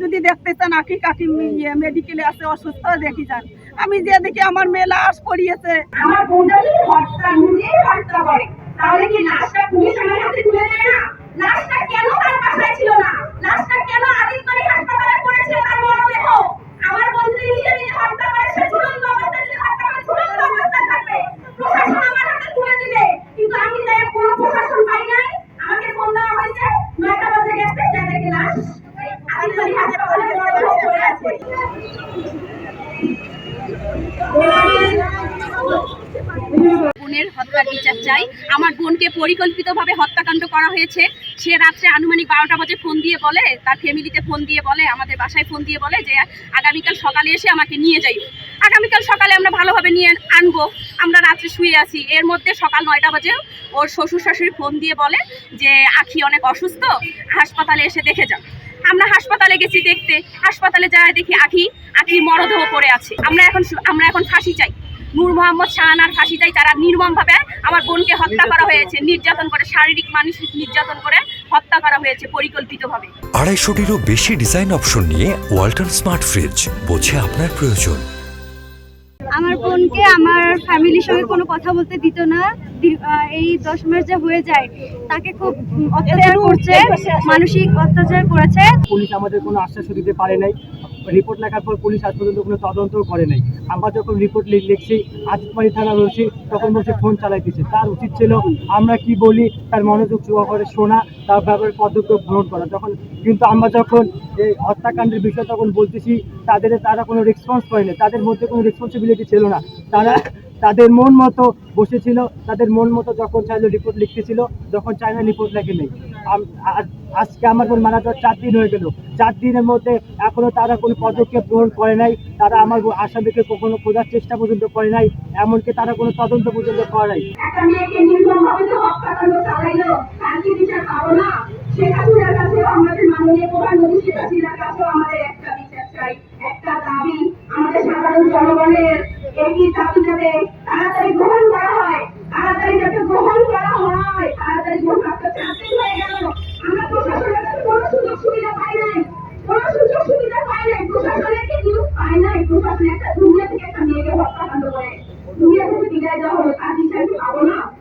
যদি দেখতে চান আঁকি কাকি মেডিকেলে আছে অসুস্থ দেখি যান। আমি যে দেখি আমার মেয়ে লাশ পড়িয়েছে। আমার বোনটা যদি নিজেই হত্যা করে তাহলে কি লাশটা পুলিশ আমার হাতে তুলে দেবে না? লাশটা কেন তার বাসায় ছিল না? লাশটা কেন আদিতবাড়ি হাসপাতালে পড়েছিল তার মরদেহ? আমার বোন যদি নিজে নিজে হত্যা করে সে ঝুলন্ত অবস্থায় যদি হত্যা করে ঝুলন্ত অবস্থায় থাকবে, প্রশাসন আমার হাতে তুলে দিবে। কিন্তু আমি যাই কোনো প্রশাসন পাই নাই। আমাকে ফোন দেওয়া হয়েছে 9টা বাজে গেছে যে দেখি লাশ আদিতবাড়ি হাসপাতালে মরদেহ পড়ে আছে। বোনের হত্যার বিচার চাই। আমার বোনকে পরিকল্পিতভাবে হত্যাকাণ্ড করা হয়েছে। সে রাত্রে আনুমানিক 12টা বাজে ফোন দিয়ে বলে, তার ফ্যামিলিতে ফোন দিয়ে বলে, আমাদের বাসায় ফোন দিয়ে বলে যে আগামীকাল সকালে এসে আমাকে নিয়ে যাইও। আগামীকাল সকালে আমরা ভালোভাবে নিয়ে আনবো। আমরা রাত্রে শুয়ে আছি। এর মধ্যে সকাল 9টা বাজে ওর শ্বশুর শাশুড়ি ফোন দিয়ে বলে যে আখি অনেক অসুস্থ, হাসপাতালে এসে দেখে যান। আমরা হাসপাতালে গেছি দেখতে। হাসপাতালে যাই দেখি আখি মরদেহ পড়ে আছে। আমরা এখন ফাঁসি চাই। নূর মোহাম্মদ শাহানার ফাঁসি চাই। তারা নির্মমভাবে আমার বোনকে হত্যা করা হয়েছে, নির্যাতন করে, শারীরিক মানসিক নির্যাতন করে হত্যা করা হয়েছে পরিকল্পিতভাবে। 250-টিরও বেশি ডিজাইন অপশন নিয়ে ওয়ালটন স্মার্ট ফ্রিজ, বোঝে আপনার প্রয়োজন। আমার বোনকে আমার ফ্যামিলির সঙ্গে কোনো কথা বলতে দিত না। এই 10 মাস যে হয়ে যায় তাকে খুব অত্যাচার করছে, মানসিক অত্যাচার করেছে। পুলিশ আমাদের কোনো আশ্বাস দিতে পারে নাই। রিপোর্ট লেখার পর পুলিশ আজ পর্যন্ত কোনো তদন্ত করে নাই। আমরা যখন রিপোর্ট লিখছি আদিতবাড়ি থানা রয়েছি, তখন বলছে ফোন চালাইতেছে। তার উচিত ছিল আমরা কি বলি তার মনোযোগ সহকারে শোনা, তার ব্যাপারে পদক্ষেপ গ্রহণ করা। কিন্তু আমরা যখন এই হত্যাকাণ্ডের বিষয় তখন বলতেছি, তারা কোনো রেসপন্স করেনি। তাদের মধ্যে কোনো রেসপন্সিবিলিটি ছিল না। তাদের মন মতো বসেছিল, তাদের মন মতো যখন চাইলো রিপোর্ট লিখতেছিল, যখন চায় না রিপোর্ট লেখে নেই। আজকে আমার বোন মারা যাওয়ার 4 দিন হয়ে গেল। 4 দিনের মধ্যে এখনো তারা কোনো পদক্ষেপ গ্রহণ করে নাই। তারা আমার আসামিকে কখনো খোঁজার চেষ্টা পর্যন্ত করে নাই, এমনকি তারা কোনো তদন্ত পর্যন্ত করে নাই। একটা মেয়েকে নির্মমভাবে যে হত্যাকাণ্ড চালাইলো তার কি বিচার পাবো না? শেখ হাসিনার কাছেও আমাদের মাননীয় প্রধানমন্ত্রী শেখ হাসিনার কাছেও আমাদের একটা বিচার চাই, একটা দাবি। আমাদের সাধারণ জনগণের এই দাবি যাতে তাড়াতাড়ি গ্রহণ করা হয়, তাড়াতাড়ি যাতে গ্রহণ করা হয়, তাড়াতাড়ি গ্রহণ। 4 দিন হয়ে গেল